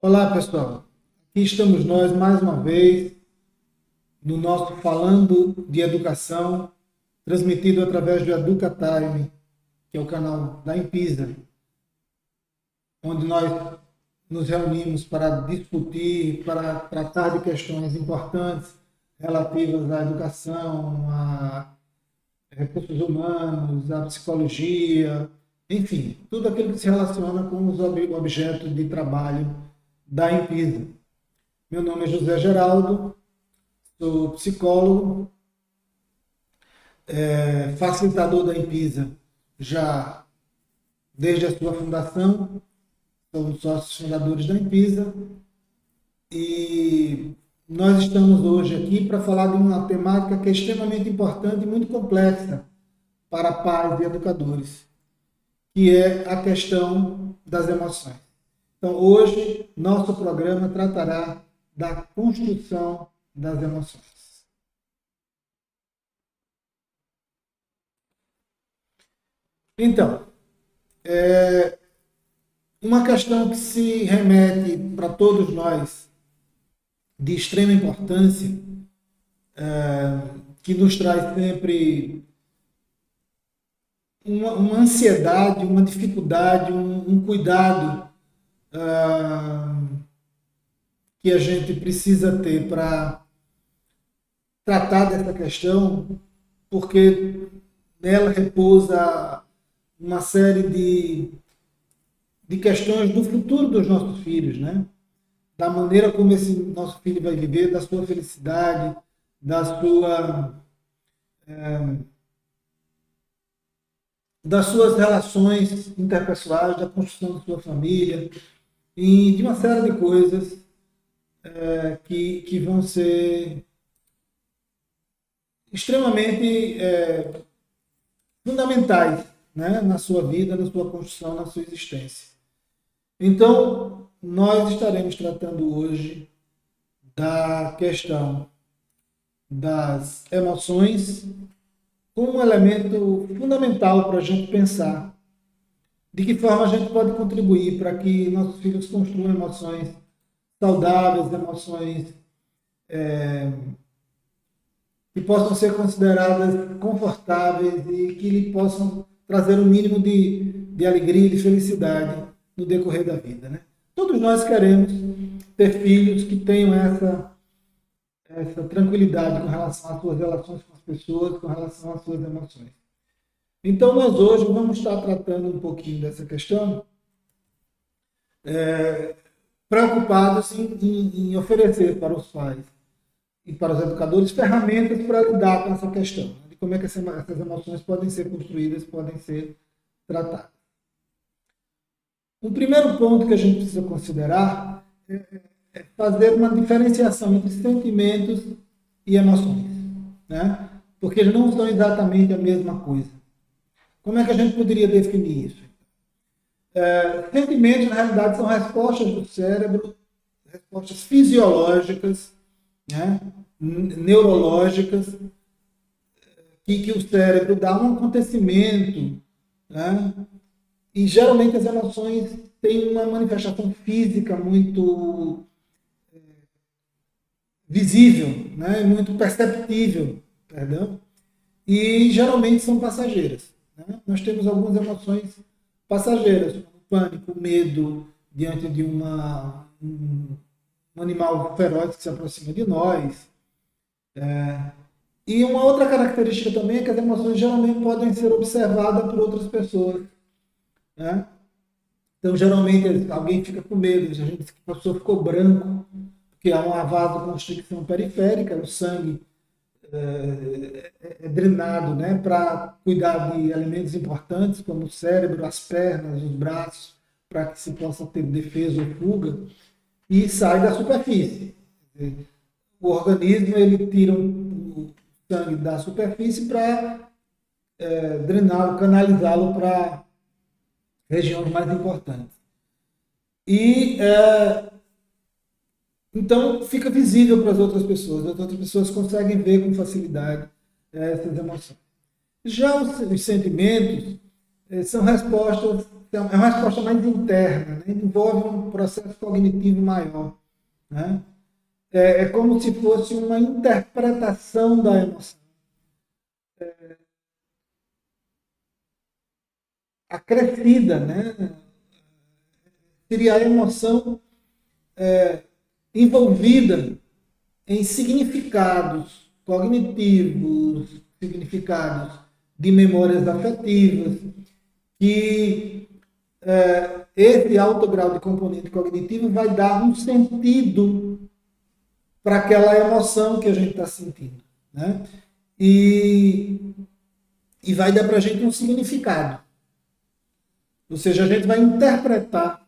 Olá, pessoal. Aqui estamos nós mais uma vez no nosso Falando de Educação, transmitido através do EducaTime, que é o canal da Impisa, onde nós nos reunimos para discutir, para tratar de questões importantes relativas à educação, a recursos humanos, à psicologia, enfim, tudo aquilo que se relaciona com os objetos de trabalho da Impisa. Meu nome é José Geraldo, sou psicólogo, facilitador da Impisa já desde a sua fundação, sou um dos sócios fundadores da Impisa e nós estamos hoje aqui para falar de uma temática que é extremamente importante e muito complexa para pais e educadores, que é a questão das emoções. Então, hoje, nosso programa tratará da construção das emoções. Então, uma questão que se remete para todos nós de extrema importância, que nos traz sempre uma ansiedade, uma dificuldade, um cuidado que a gente precisa ter para tratar dessa questão, porque nela repousa uma série de questões do futuro dos nossos filhos, né? Da maneira como esse nosso filho vai viver, da sua felicidade, da sua, das suas relações interpessoais, da construção da sua família e de uma série de coisas que vão ser extremamente fundamentais, né, na sua vida, na sua construção, na sua existência. Então, nós estaremos tratando hoje da questão das emoções como um elemento fundamental para a gente pensar de que forma a gente pode contribuir para que nossos filhos construam emoções saudáveis, emoções que possam ser consideradas confortáveis e que lhe possam trazer um mínimo de alegria e de felicidade no decorrer da vida. Né? Todos nós queremos ter filhos que tenham essa tranquilidade com relação às suas relações com as pessoas, com relação às suas emoções. Então, nós hoje vamos estar tratando um pouquinho dessa questão, preocupados em oferecer para os pais e para os educadores ferramentas para lidar com essa questão, né? De como é que essas emoções podem ser construídas, podem ser tratadas. O primeiro ponto que a gente precisa considerar é fazer uma diferenciação entre sentimentos e emoções, né? Porque eles não são exatamente a mesma coisa. Como é que a gente poderia definir isso? Sentimentos, na realidade, são respostas do cérebro, respostas fisiológicas, né, neurológicas, que o cérebro dá um acontecimento, né, e geralmente as emoções têm uma manifestação física muito visível, né, muito perceptível, perdão, e geralmente são passageiras. Né? Nós temos algumas emoções passageiras, como pânico, medo diante de um animal feroz que se aproxima de nós. E uma outra característica também é que as emoções geralmente podem ser observadas por outras pessoas. Né? Então, geralmente, alguém fica com medo, a gente diz que a pessoa ficou branco, porque há uma vasoconstricção periférica, o sangue é drenado, né, para cuidar de alimentos importantes, como o cérebro, as pernas, os braços, para que se possa ter defesa ou fuga, e sai da superfície. O organismo ele tira o sangue da superfície para drená-lo, canalizá-lo para regiões mais importantes. E então fica visível para as outras pessoas conseguem ver com facilidade essas emoções. Já os sentimentos são respostas é uma resposta mais interna, né? Envolve um processo cognitivo maior, né? É como se fosse uma interpretação da emoção. Acrescida, né? Seria a emoção envolvida em significados cognitivos, significados de memórias afetivas, que esse alto grau de componente cognitivo vai dar um sentido para aquela emoção que a gente está sentindo, né? E, e vai dar para a gente um significado. Ou seja, a gente vai interpretar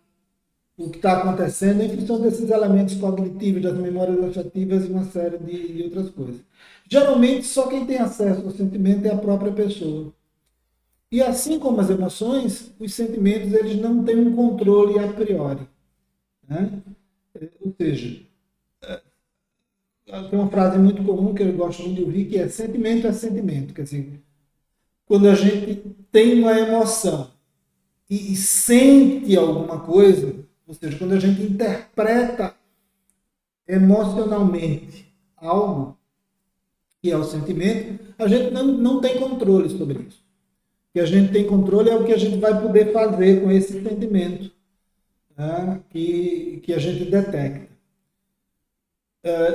o que está acontecendo em função desses elementos cognitivos, das memórias afetivas e uma série de outras coisas. Geralmente, só quem tem acesso ao sentimento é a própria pessoa. E assim como as emoções, os sentimentos eles não têm um controle a priori, né? Ou seja, tem uma frase muito comum que eu gosto muito de ouvir, que é sentimento é sentimento. Quer dizer, quando a gente tem uma emoção e sente alguma coisa, ou seja, quando a gente interpreta emocionalmente algo, que é o sentimento, a gente não tem controle sobre isso. O que a gente tem controle é o que a gente vai poder fazer com esse sentimento, né, que a gente detecta.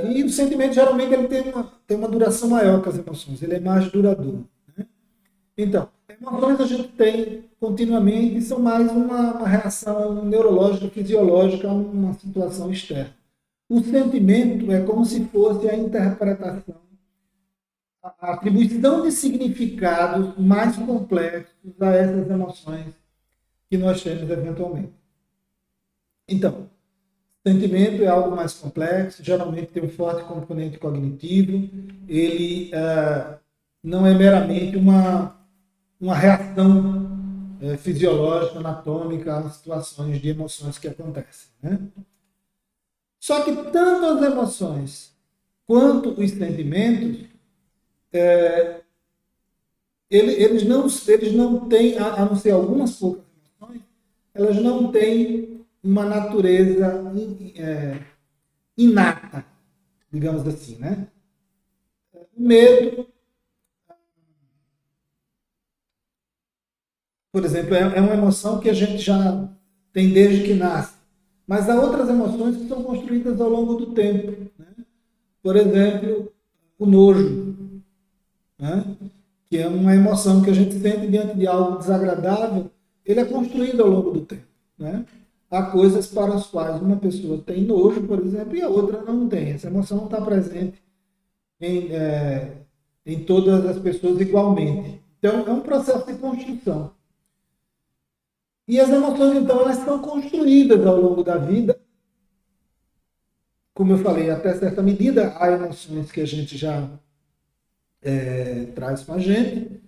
E o sentimento, geralmente, ele tem uma duração maior que as emoções, ele é mais duradouro. Né? Então, emoções a gente tem continuamente e são mais uma reação neurológica, fisiológica a uma situação externa. O sentimento é como se fosse a interpretação, a atribuição de significados mais complexos a essas emoções que nós temos eventualmente. Então, sentimento é algo mais complexo, geralmente tem um forte componente cognitivo, ele não é meramente uma reação fisiológica, anatômica às situações de emoções que acontecem. Né? Só que tanto as emoções quanto os sentimentos, eles não têm, a não ser algumas poucas emoções, elas não têm uma natureza inata, digamos assim, né? O medo, por exemplo, é uma emoção que a gente já tem desde que nasce, mas há outras emoções que são construídas ao longo do tempo, né? Por exemplo, o nojo, né? Que é uma emoção que a gente sente diante de algo desagradável, ele é construído ao longo do tempo, né? Há coisas para as quais uma pessoa tem nojo, por exemplo, e a outra não tem. Essa emoção não está presente em todas as pessoas igualmente. Então, é um processo de construção. E as emoções, então, elas são construídas ao longo da vida. Como eu falei, até certa medida, há emoções que a gente já traz com a gente,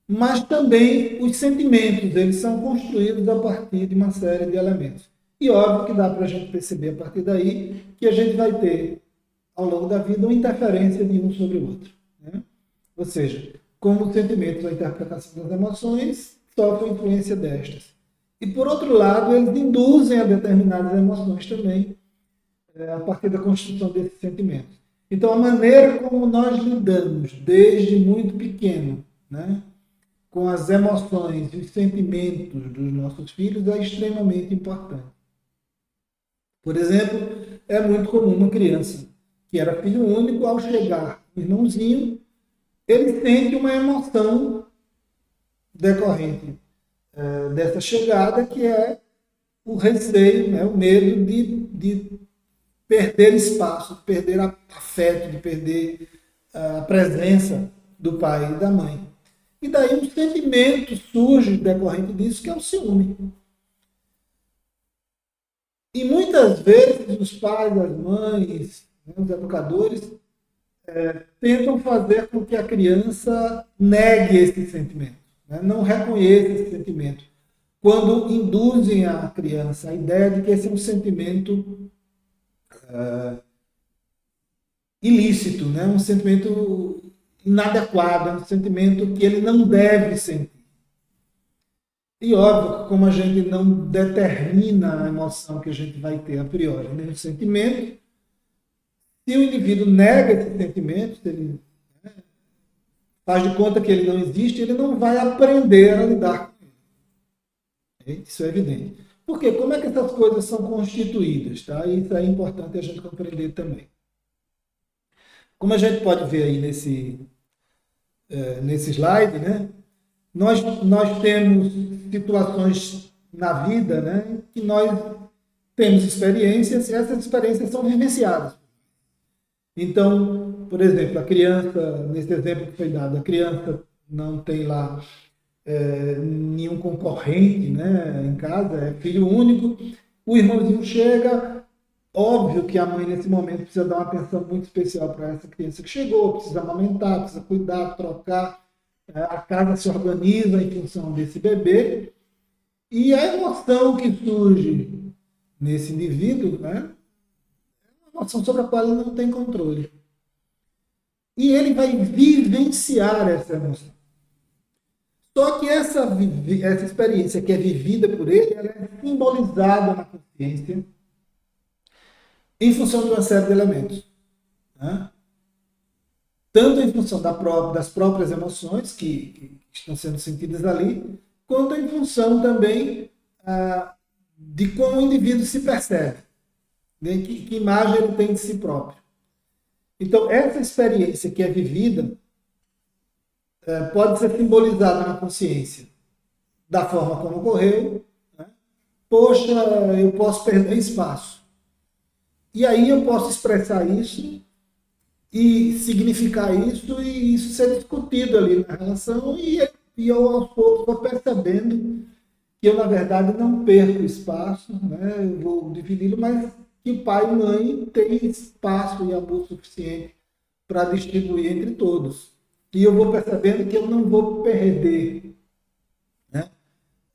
mas também os sentimentos, eles são construídos a partir de uma série de elementos. E óbvio que dá para a gente perceber a partir daí que a gente vai ter, ao longo da vida, uma interferência de um sobre o outro. Né? Ou seja, como os sentimentos, a interpretação das emoções sofre influência destas. E, por outro lado, eles induzem a determinadas emoções também, a partir da construção desses sentimentos. Então, a maneira como nós lidamos, desde muito pequeno, né, com as emoções e os sentimentos dos nossos filhos é extremamente importante. Por exemplo, é muito comum uma criança que era filho único, ao chegar um irmãozinho, ele sente uma emoção decorrente dessa chegada, que é o receio, né, o medo de perder espaço, de perder afeto, de perder a presença do pai e da mãe. E daí um sentimento surge decorrente disso, que é o ciúme. E muitas vezes os pais, as mães, né, os educadores, tentam fazer com que a criança negue esse sentimento, né, não reconheça esse sentimento. Quando induzem a criança a ideia de que esse é um sentimento ilícito, né, um sentimento inadequado, um sentimento que ele não deve sentir. E óbvio que como a gente não determina a emoção que a gente vai ter a priori, nem o sentimento, se o indivíduo nega esse sentimento, se ele faz de conta que ele não existe, ele não vai aprender a lidar com ele. Isso é evidente. Porque como é que essas coisas são constituídas? Tá? Isso é importante a gente compreender também. Como a gente pode ver aí nesse slide, né? Nós temos situações na vida, né, que nós temos experiências e essas experiências são vivenciadas. Então, por exemplo, a criança, nesse exemplo que foi dado, a criança não tem lá nenhum concorrente, né, em casa, é filho único, o irmãozinho chega, óbvio que a mãe nesse momento precisa dar uma atenção muito especial para essa criança que chegou, precisa amamentar, precisa cuidar, trocar, a casa se organiza em função desse bebê, e a emoção que surge nesse indivíduo, né, é uma emoção sobre a qual ele não tem controle. E ele vai vivenciar essa emoção. Só que essa experiência que é vivida por ele, ela é simbolizada na consciência em função de uma série de elementos. Né? Tanto em função das próprias emoções que estão sendo sentidas ali, quanto em função também de como o indivíduo se percebe, né? Que imagem ele tem de si próprio. Então, essa experiência que é vivida pode ser simbolizada na consciência da forma como ocorreu. Né? Poxa, eu posso perder espaço. E aí eu posso expressar isso e significar isso e isso ser discutido ali na relação e eu aos poucos vou percebendo que eu na verdade não perco espaço, né? Eu vou dividi-lo, mas que pai e mãe têm espaço e amor suficiente para distribuir entre todos. E eu vou percebendo que eu não vou perder, né?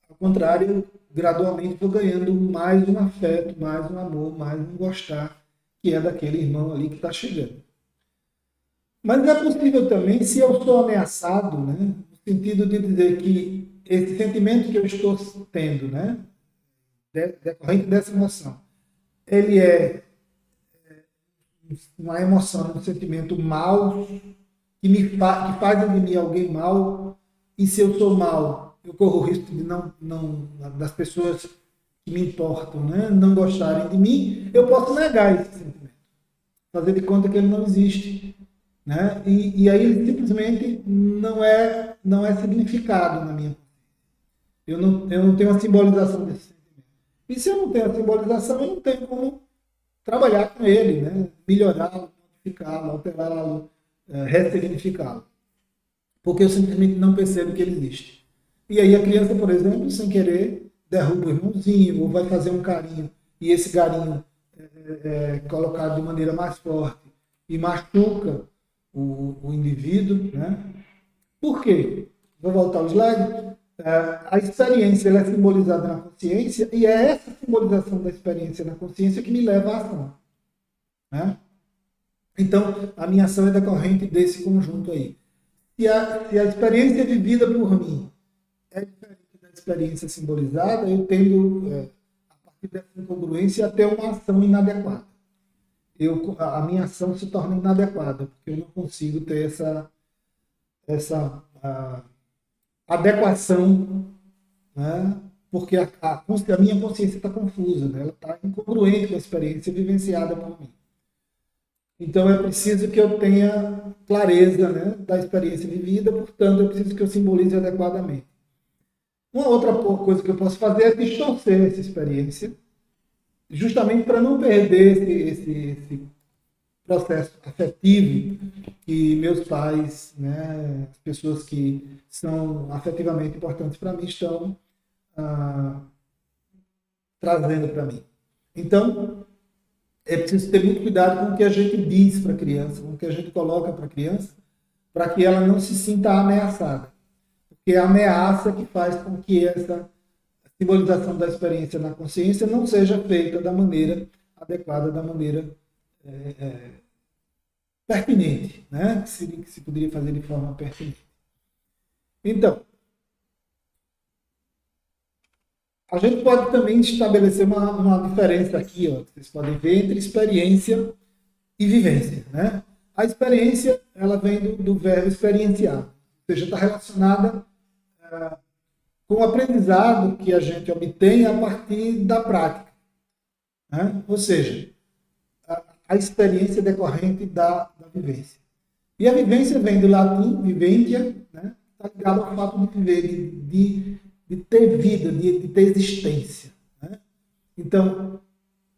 Ao contrário, gradualmente vou ganhando mais um afeto, mais um amor, mais um gostar, que é daquele irmão ali que está chegando. Mas é possível também, se eu sou ameaçado, né, no sentido de dizer que esse sentimento que eu estou tendo, né, decorrente dessa emoção, ele é uma emoção, um sentimento mau, que faz de mim alguém mau, e se eu sou mau, eu corro o risco de das pessoas que me importam, né, não gostarem de mim, eu posso negar esse sentimento, fazer de conta que ele não existe. Né? E aí ele simplesmente não é significado na minha. Eu não tenho a simbolização desse sentimento. E se eu não tenho a simbolização, eu não tenho como trabalhar com ele, né? Melhorá-lo, modificá-lo, alterá-lo, ressignificá-lo. Porque eu simplesmente não percebo que ele existe. E aí a criança, por exemplo, sem querer, derruba o irmãozinho, ou vai fazer um carinho, e esse carinho é colocado de maneira mais forte e machuca o indivíduo. Né? Por quê? Vou voltar ao slide. A experiência ela é simbolizada na consciência e é essa simbolização da experiência na consciência que me leva à ação. Né? Então, a minha ação é decorrente desse conjunto aí. Se a experiência vivida por mim é diferente da experiência simbolizada, eu tendo, a partir dessa incongruência, até uma ação inadequada. A minha ação se torna inadequada, porque eu não consigo ter essa adequação, né? Porque a minha consciência está confusa, né? Ela está incongruente com a experiência vivenciada por mim. Então é preciso que eu tenha clareza, né, da experiência vivida, portanto é preciso que eu simbolize adequadamente. Uma outra coisa que eu posso fazer é distorcer essa experiência, justamente para não perder esse processo afetivo que meus pais, né, as pessoas que são afetivamente importantes para mim estão trazendo para mim. Então, é preciso ter muito cuidado com o que a gente diz para a criança, com o que a gente coloca para a criança, para que ela não se sinta ameaçada. Porque é a ameaça que faz com que essa simbolização da experiência na consciência não seja feita da maneira adequada, da maneira pertinente, né? Que se poderia fazer de forma pertinente. Então, A gente pode também estabelecer uma diferença aqui, ó, que vocês podem ver, entre experiência e vivência, né? A experiência, ela vem do verbo experienciar, ou seja, está relacionada com o aprendizado que a gente obtém a partir da prática, né? Ou seja, a experiência decorrente da vivência. E a vivência vem do latim, viventia, né? Está ligado ao fato de viver, de ter vida, de ter existência, né? Então,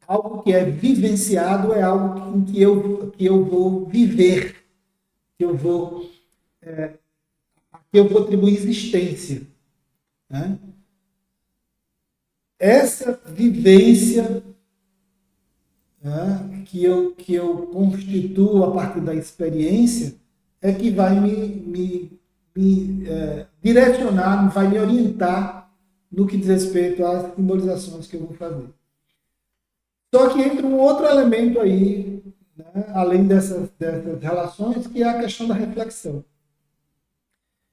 algo que é vivenciado é algo em que eu vou viver, que eu vou, que eu vou atribuir existência, né? Essa vivência, né, que eu constituo a partir da experiência é que vai me direcionar, vai me orientar no que diz respeito às simbolizações que eu vou fazer. Só que entra um outro elemento aí, né, além dessas relações, que é a questão da reflexão.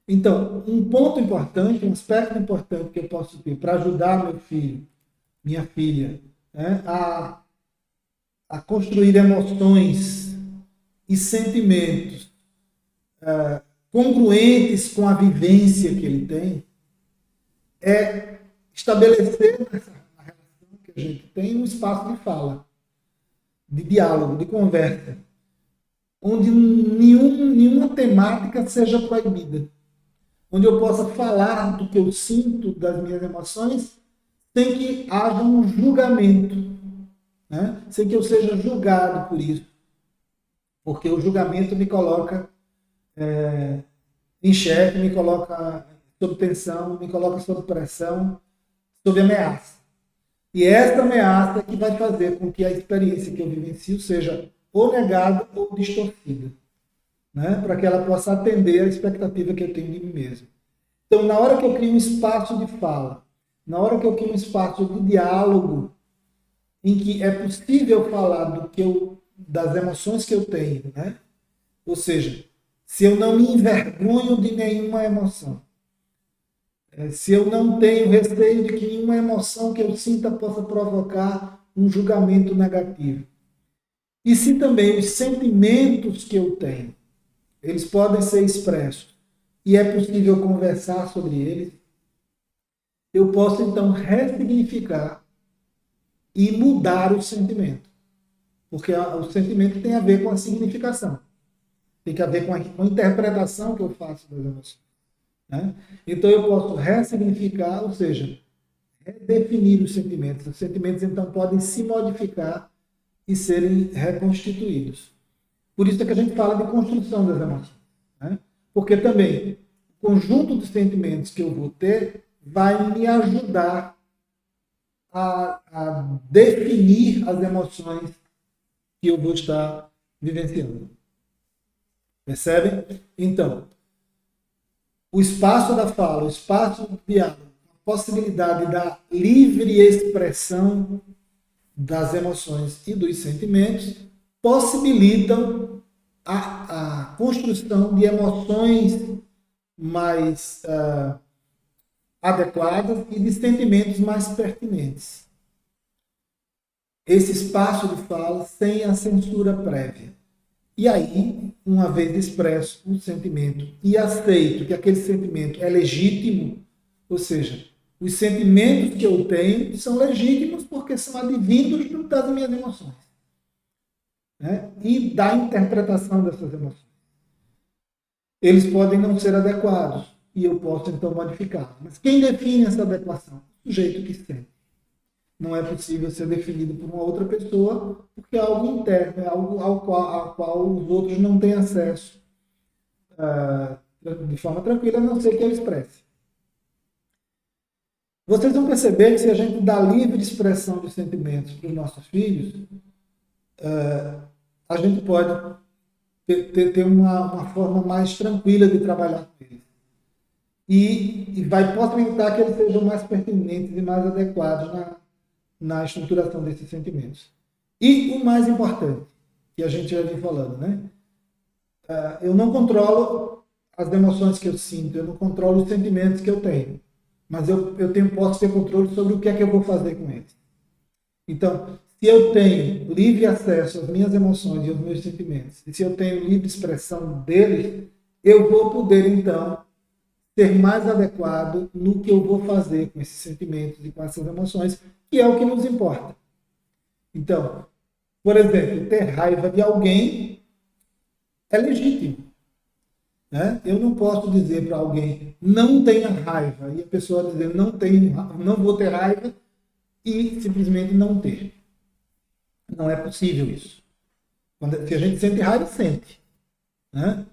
Então, um ponto importante, um aspecto importante que eu posso ter para ajudar meu filho, minha filha, né, a construir emoções e sentimentos congruentes com a vivência que ele tem, é estabelecer na relação que a gente tem um espaço de fala, de diálogo, de conversa, onde nenhuma temática seja proibida, onde eu possa falar do que eu sinto, das minhas emoções, sem que haja um julgamento, né? Sem que eu seja julgado por isso, porque o julgamento me coloca em xeque, me coloca sob tensão, me coloca sob pressão, sob ameaça. E essa ameaça que vai fazer com que a experiência que eu vivencio seja ou negada ou distorcida, né? Para que ela possa atender a expectativa que eu tenho de mim mesmo. Então, na hora que eu crio um espaço de fala, na hora que eu crio um espaço de diálogo, em que é possível falar das emoções que eu tenho, né? Ou seja, se eu não me envergonho de nenhuma emoção, se eu não tenho receio de que nenhuma emoção que eu sinta possa provocar um julgamento negativo, e se também os sentimentos que eu tenho, eles podem ser expressos e é possível conversar sobre eles, eu posso então ressignificar e mudar o sentimento. Porque o sentimento tem a ver com a significação. Tem a ver com a interpretação que eu faço das emoções, né? Então eu posso ressignificar, ou seja, redefinir os sentimentos. Os sentimentos então podem se modificar e serem reconstituídos. Por isso é que a gente fala de construção das emoções, né? Porque também o conjunto de sentimentos que eu vou ter vai me ajudar a definir as emoções que eu vou estar vivenciando. Percebem? Então, o espaço da fala, o espaço do diálogo, a possibilidade da livre expressão das emoções e dos sentimentos possibilitam a construção de emoções mais adequadas e de sentimentos mais pertinentes. Esse espaço de fala sem a censura prévia. E aí, uma vez expresso um sentimento e aceito que aquele sentimento é legítimo, ou seja, os sentimentos que eu tenho são legítimos porque são advindos das minhas emoções, né? E da interpretação dessas emoções. Eles podem não ser adequados e eu posso então modificar. Mas quem define essa adequação? O sujeito que sente. Não é possível ser definido por uma outra pessoa, porque é algo interno, é algo ao qual os outros não têm acesso de forma tranquila, a não ser que eu expresse. Vocês vão perceber que se a gente dá livre expressão de sentimentos para os nossos filhos, a gente pode ter uma forma mais tranquila de trabalhar com eles. E vai possibilitar que eles sejam mais pertinentes e mais adequados na estruturação desses sentimentos. E o mais importante, que a gente já vem falando, né? Eu não controlo as emoções que eu sinto, eu não controlo os sentimentos que eu tenho. mas posso ter controle sobre o que é que eu vou fazer com eles. Então, se eu tenho livre acesso às minhas emoções e aos meus sentimentos, e se eu tenho livre expressão deles, eu vou poder, então, ser mais adequado no que eu vou fazer com esses sentimentos e com essas emoções, que é o que nos importa. Então, por exemplo, ter raiva de alguém é legítimo. Né? Eu não posso dizer para alguém não tenha raiva e a pessoa dizer não vou ter raiva e simplesmente não ter. Não é possível isso. Se a gente sente raiva, sente. Né?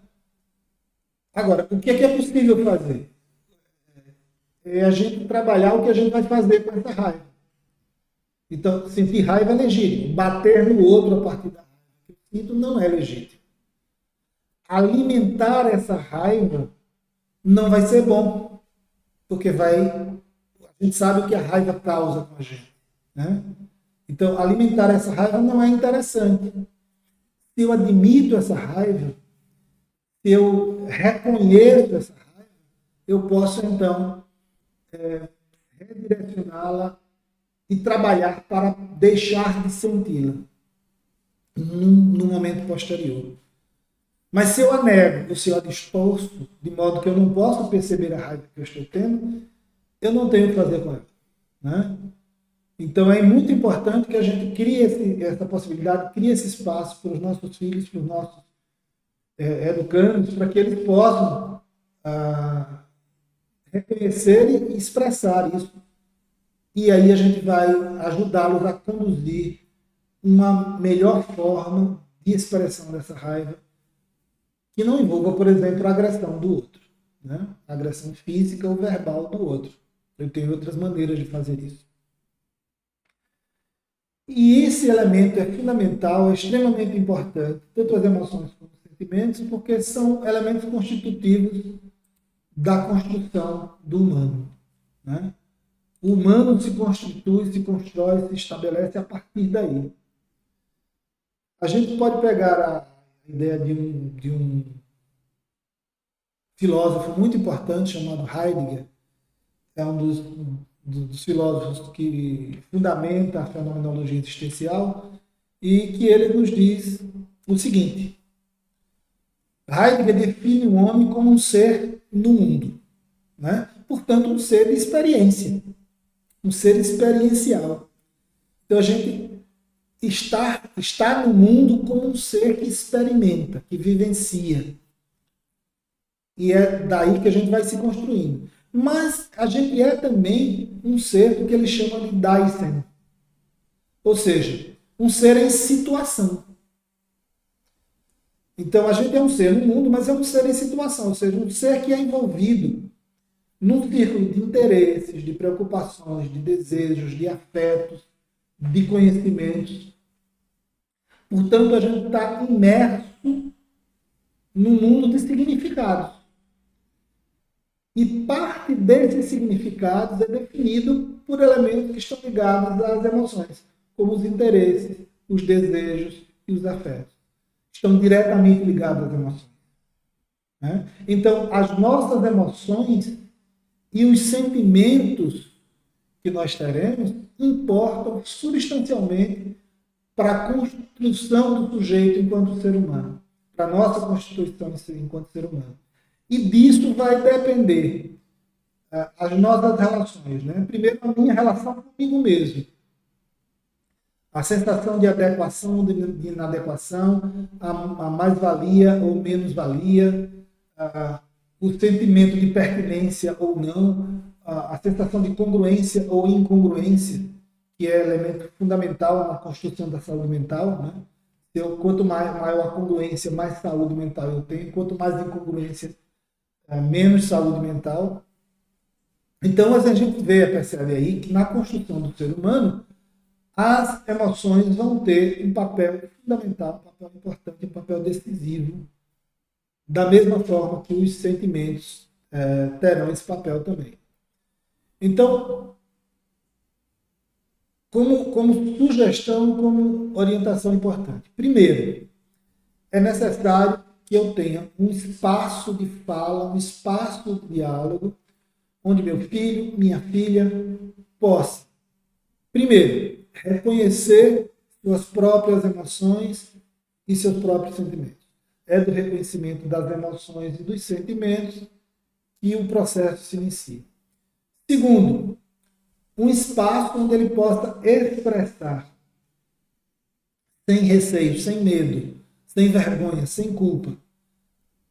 Agora, o que é possível fazer? É a gente trabalhar o que a gente vai fazer com essa raiva. Então, sentir raiva é legítimo. Bater no outro a partir da raiva que eu sinto não é legítimo. Alimentar essa raiva não vai ser bom, porque a gente sabe o que a raiva causa com a gente. Né? Então, alimentar essa raiva não é interessante. Se eu admito essa raiva, se eu reconheço essa raiva, eu posso, então, redirecioná-la e trabalhar para deixar de senti-la no momento posterior. Mas se eu a nego, ou se eu a distorço, de modo que eu não posso perceber a raiva que eu estou tendo, eu não tenho o que fazer com ela. Né? Então é muito importante que a gente crie essa possibilidade, crie esse espaço para os nossos filhos, para os nossos educandos, para que eles possam reconhecer e expressar isso. E aí a gente vai ajudá-los a conduzir uma melhor forma de expressão dessa raiva, que não envolva, por exemplo, a agressão do outro. Né? A agressão física ou verbal do outro. Eu tenho outras maneiras de fazer isso. E esse elemento é fundamental, é extremamente importante, tanto as emoções como os sentimentos, porque são elementos constitutivos da construção do humano. Né? O humano se constitui, se constrói, se estabelece a partir daí. A gente pode pegar a ideia de um filósofo muito importante chamado Heidegger, é um dos filósofos que fundamenta a fenomenologia existencial e que ele nos diz o seguinte: Heidegger define o homem como um ser no mundo, né? Portanto, um ser de experiência, um ser experiencial. Então a gente está no mundo como um ser que experimenta, que vivencia. E é daí que a gente vai se construindo. Mas a gente é também um ser do que ele chama de Dasein. Ou seja, um ser em situação. Então a gente é um ser no mundo, mas é um ser em situação. Ou seja, um ser que é envolvido num círculo de interesses, de preocupações, de desejos, de afetos, de conhecimentos. Portanto, a gente está imerso num mundo de significados. E parte desses significados é definido por elementos que estão ligados às emoções, como os interesses, os desejos e os afetos. Estão diretamente ligados às emoções. Né? Então, as nossas emoções e os sentimentos que nós teremos importam substancialmente para a construção do sujeito enquanto ser humano, para a nossa constituição enquanto ser humano. E disso vai depender as nossas relações. Né? Primeiro, a minha relação comigo mesmo. A sensação de adequação ou de inadequação, a mais-valia ou menos-valia, o sentimento de pertinência ou não, a sensação de congruência ou incongruência, que é elemento fundamental na construção da saúde mental. Né? Quanto maior a congruência, mais saúde mental eu tenho. Quanto mais incongruência, menos saúde mental. Então, a gente percebe aí que na construção do ser humano, as emoções vão ter um papel fundamental, um papel importante, um papel decisivo, da mesma forma que os sentimentos terão esse papel também. Então, como sugestão, como orientação importante. Primeiro, é necessário que eu tenha um espaço de fala, um espaço de diálogo, onde meu filho, minha filha possa, primeiro, reconhecer suas próprias emoções e seus próprios sentimentos. É do reconhecimento das emoções e dos sentimentos que o processo se inicia. Segundo, um espaço onde ele possa expressar, sem receio, sem medo, sem vergonha, sem culpa,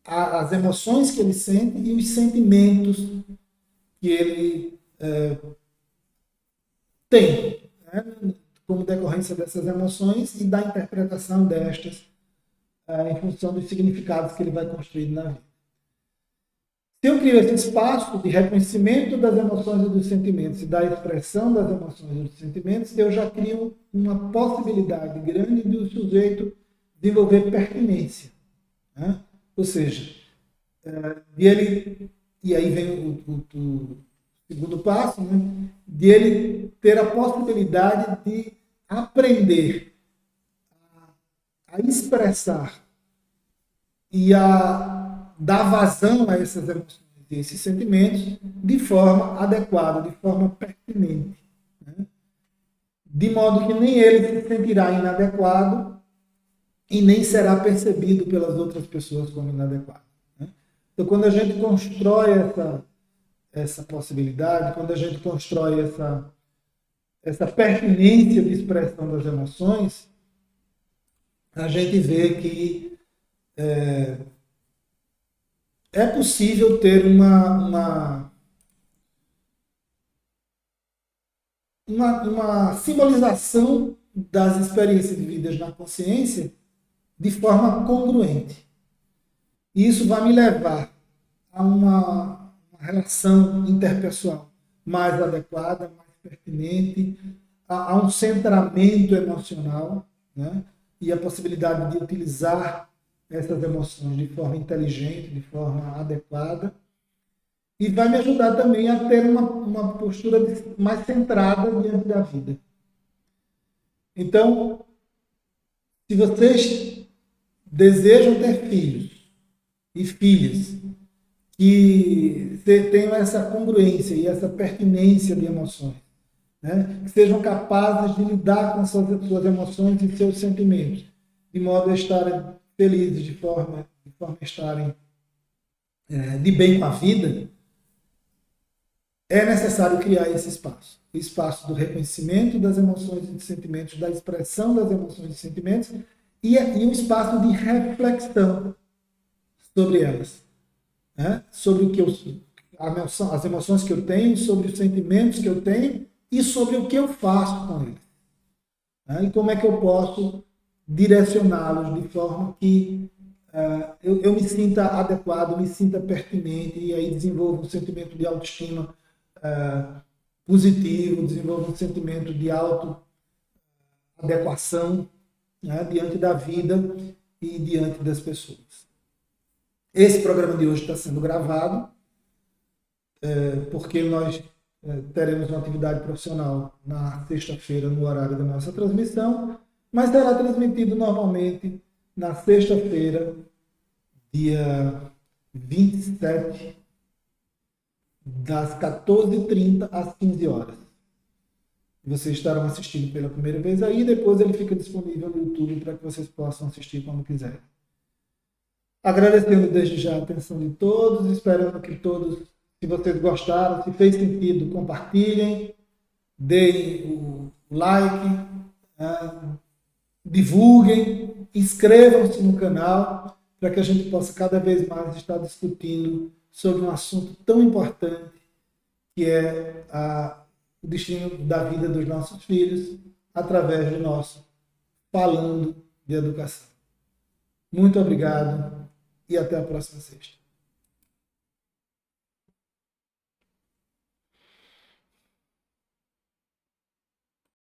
as emoções que ele sente e os sentimentos que ele tem, né, como decorrência dessas emoções e da interpretação destas em função dos significados que ele vai construir na vida. Se eu crio esse espaço de reconhecimento das emoções e dos sentimentos e da expressão das emoções e dos sentimentos, eu já crio uma possibilidade grande do sujeito desenvolver pertinência. Né? Ou seja, e aí vem o segundo passo, né? De ele ter a possibilidade de aprender a expressar e a dar vazão a essas emoções e esses sentimentos de forma adequada, de forma pertinente. Né? De modo que nem ele se sentirá inadequado e nem será percebido pelas outras pessoas como inadequado. Né? Então, quando a gente constrói essa possibilidade, quando a gente constrói essa pertinência de expressão das emoções, a gente vê que é possível ter uma simbolização das experiências vividas na consciência de forma congruente. E isso vai me levar a uma relação interpessoal mais adequada, mais pertinente, a um centramento emocional, né? E a possibilidade de utilizar essas emoções de forma inteligente, de forma adequada. E vai me ajudar também a ter uma postura mais centrada diante da vida. Então, se vocês desejam ter filhos e filhas que tenham essa congruência e essa pertinência de emoções, né? Que sejam capazes de lidar com suas emoções e seus sentimentos, de modo a estarem felizes, de forma a estarem de bem com a vida, é necessário criar esse espaço. O espaço do reconhecimento das emoções e dos sentimentos, da expressão das emoções e sentimentos, e um espaço de reflexão sobre elas. Né? Sobre o que as emoções que eu tenho, sobre os sentimentos que eu tenho e sobre o que eu faço com eles. Né? E como é que eu posso direcioná-los de forma que eu me sinta adequado, me sinta pertinente e aí desenvolvo um sentimento de autoestima positivo, desenvolvo um sentimento de autoadequação, né, diante da vida e diante das pessoas. Esse programa de hoje está sendo gravado, porque nós teremos uma atividade profissional na sexta-feira, no horário da nossa transmissão, mas será transmitido normalmente na sexta-feira, dia 27, das 14h30 às 15 horas. Vocês estarão assistindo pela primeira vez aí, depois ele fica disponível no YouTube para que vocês possam assistir quando quiserem. Agradecendo desde já a atenção de todos, esperando que todos, se vocês gostaram, se fez sentido, compartilhem, deem o like, divulguem, inscrevam-se no canal para que a gente possa cada vez mais estar discutindo sobre um assunto tão importante que é o destino da vida dos nossos filhos através do nosso Falando de Educação. Muito obrigado e até a próxima sexta.